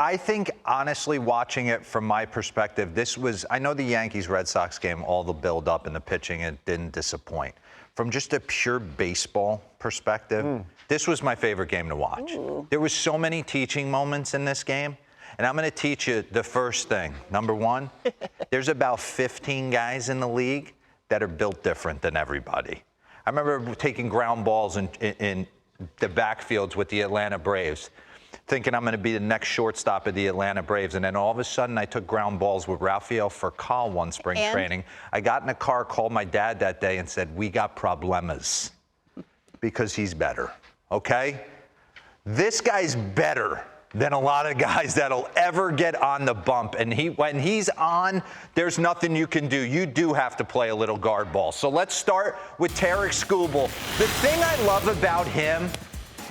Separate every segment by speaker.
Speaker 1: I think, honestly, watching it from my perspective, I know the Yankees-Red Sox game, all the build-up and the pitching, it didn't disappoint. From just a pure baseball perspective, this was my favorite game to watch. Ooh. There was so many teaching moments in this game, and I'm going to teach you the first thing. Number one, there's about 15 guys in the league that are built different than everybody. I remember taking ground balls in the backfields with the Atlanta Braves, thinking I'm going to be the next shortstop of the Atlanta Braves. And then all of a sudden, I took ground balls with Rafael Furcal one spring training. I got in a car, called my dad that day and said, we got problemas, because he's better, okay? This guy's better than a lot of guys that'll ever get on the bump. And when he's on, there's nothing you can do. You do have to play a little guard ball. So let's start with Tarik Skubal. The thing I love about him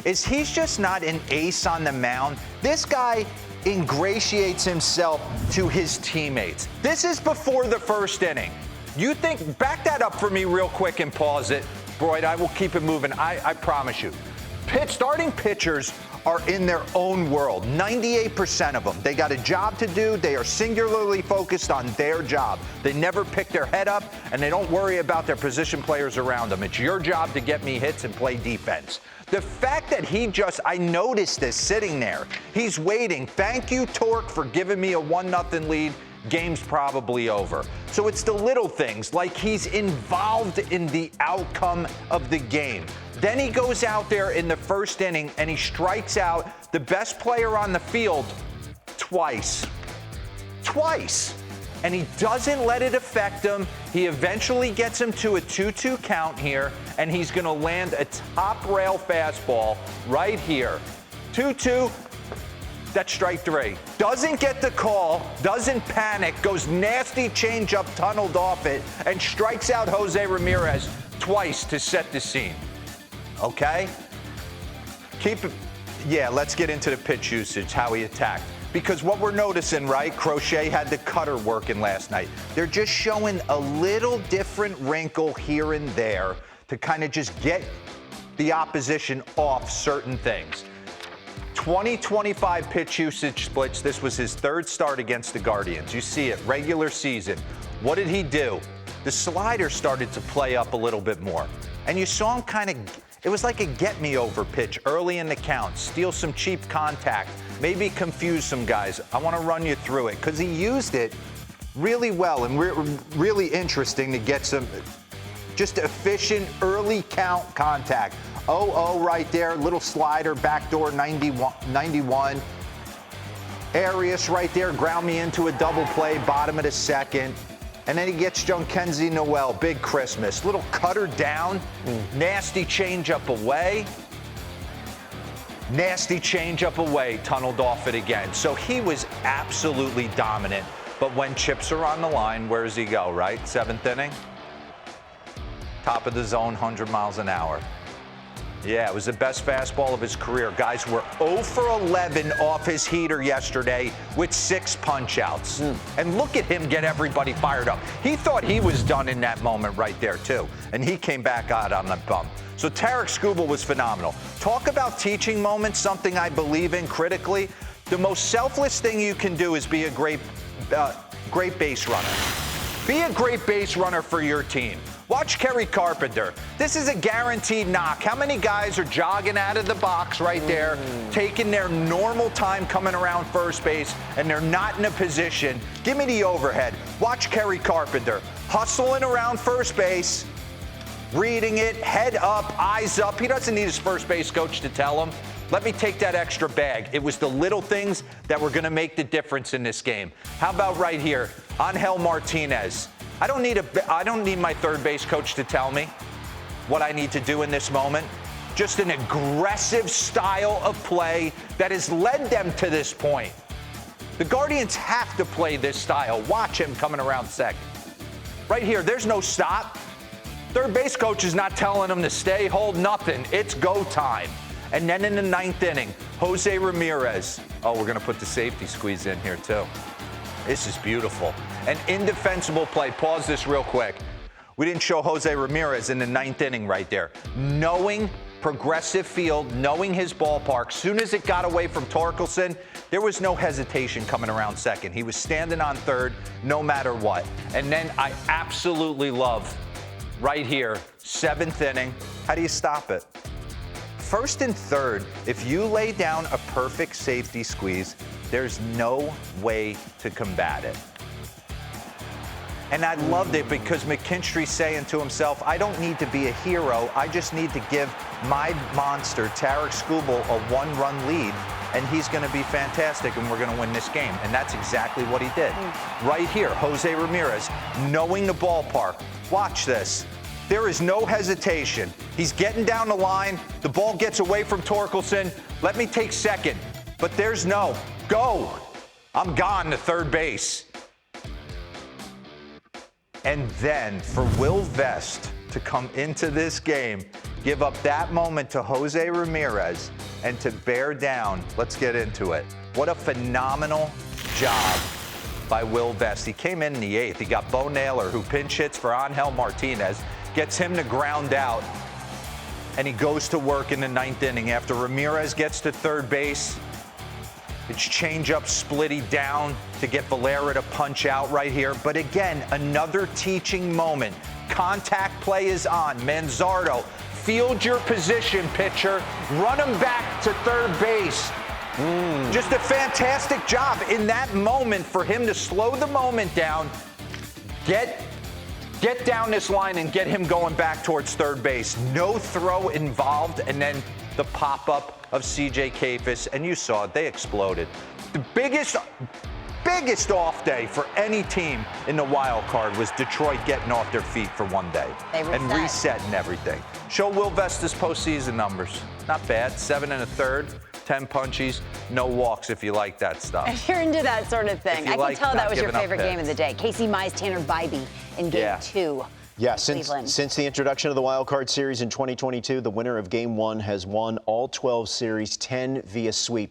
Speaker 1: is he's just not an ace on the mound. This guy ingratiates himself to his teammates. This is before the first inning. You think, back that up for me real quick and pause it. Boyd, I will keep it moving, I promise you. Starting pitchers are in their own world, 98% of them. They got a job to do. They are singularly focused on their job. They never pick their head up, and they don't worry about their position players around them. It's your job to get me hits and play defense. The fact that I noticed this sitting there. He's waiting. Thank you, Torque, for giving me a 1-0 lead. Game's probably over. So it's the little things, like he's involved in the outcome of the game. Then he goes out there in the first inning and he strikes out the best player on the field twice. And he doesn't let it affect him. He eventually gets him to a 2-2 count here, and he's going to land a top rail fastball right here. 2-2. That's strike three. Doesn't get the call, doesn't panic, goes nasty changeup, tunneled off it, and strikes out Jose Ramirez twice to set the scene. Okay? Let's get into the pitch usage, how he attacked. Because what we're noticing, right, Crochet had the cutter working last night. They're just showing a little different wrinkle here and there to kind of just get the opposition off certain things. 20-25 pitch usage splits. This was his third start against the Guardians. You see it, regular season. What did he do? The slider started to play up a little bit more. And you saw him it was like a get-me-over pitch early in the count, steal some cheap contact, maybe confuse some guys. I want to run you through it because he used it really well and really interesting to get some just efficient early count contact. 0-0 right there, little slider, backdoor 91. Arias right there, ground me into a double play, bottom of the second. And then he gets Junkenzie Noel, big Christmas. Little cutter down, nasty changeup away. Nasty changeup away, tunneled off it again. So he was absolutely dominant. But when chips are on the line, where does he go, right? Seventh inning? Top of the zone, 100 miles an hour. Yeah, it was the best fastball of his career. Guys were 0 for 11 off his heater yesterday with 6 punch-outs. And look at him get everybody fired up. He thought he was done in that moment right there, too. And he came back out on the bump. So Tarik Skubal was phenomenal. Talk about teaching moments, something I believe in critically. The most selfless thing you can do is be a great base runner. Be a great base runner for your team. Watch Kerry Carpenter. This is a guaranteed knock. How many guys are jogging out of the box right there, taking their normal time coming around first base, and they're not in a position? Give me the overhead. Watch Kerry Carpenter. Hustling around first base, reading it, head up, eyes up. He doesn't need his first base coach to tell him, let me take that extra bag. It was the little things that were going to make the difference in this game. How about right here, Angel Martinez? I don't need my third base coach to tell me what I need to do in this moment. Just an aggressive style of play that has led them to this point. The Guardians have to play this style. Watch him coming around second. Right here, there's no stop. Third base coach is not telling him to stay, hold, nothing. It's go time. And then in the 9th inning, Jose Ramirez. Oh, we're going to put the safety squeeze in here, too. This is beautiful. An indefensible play. Pause this real quick. We didn't show Jose Ramirez in the 9th inning right there. Knowing progressive field, knowing his ballpark. Soon as it got away from Torkelson, there was no hesitation coming around second. He was standing on third no matter what. And then I absolutely love right here, 7th inning. How do you stop it? First and third, if you lay down a perfect safety squeeze, there's no way to combat it. And I loved it because McKinstry's saying to himself, I don't need to be a hero. I just need to give my monster, Tarik Skubal, a 1-run lead, and he's going to be fantastic, and we're going to win this game. And that's exactly what he did. Right here, Jose Ramirez, knowing the ballpark. Watch this. There is no hesitation. He's getting down the line. The ball gets away from Torkelson. Let me take second. But there's no. Go. I'm gone to third base. And then for Will Vest to come into this game, give up that moment to Jose Ramirez, and to bear down. Let's get into it. What a phenomenal job by Will Vest. He came in the 8th. He got Bo Naylor, who pinch hits for Angel Martinez, gets him to ground out, and he goes to work in the 9th inning. After Ramirez gets to third base, it's changeup splitty down to get Valera to punch out right here. But again, another teaching moment. Contact play is on. Manzardo, field your position, pitcher. Run him back to third base. Just a fantastic job in that moment for him to slow the moment down, get down this line and get him going back towards third base. No throw involved, and then the pop-up of C.J. Kafis, and you saw it, they exploded. The biggest off day for any team in the wild card was Detroit getting off their feet for one day and resetting everything. Show Will Vest his postseason numbers. Not bad, 7 1/3, 10 punchies, no walks if you like that stuff.
Speaker 2: If you're into that sort of thing. I can tell that was your favorite game of the day. Casey Mize, Tanner Bybee in game 2.
Speaker 3: Yeah, since the introduction of the Wild Card Series in 2022, the winner of Game 1 has won all 12 series, 10 via sweep.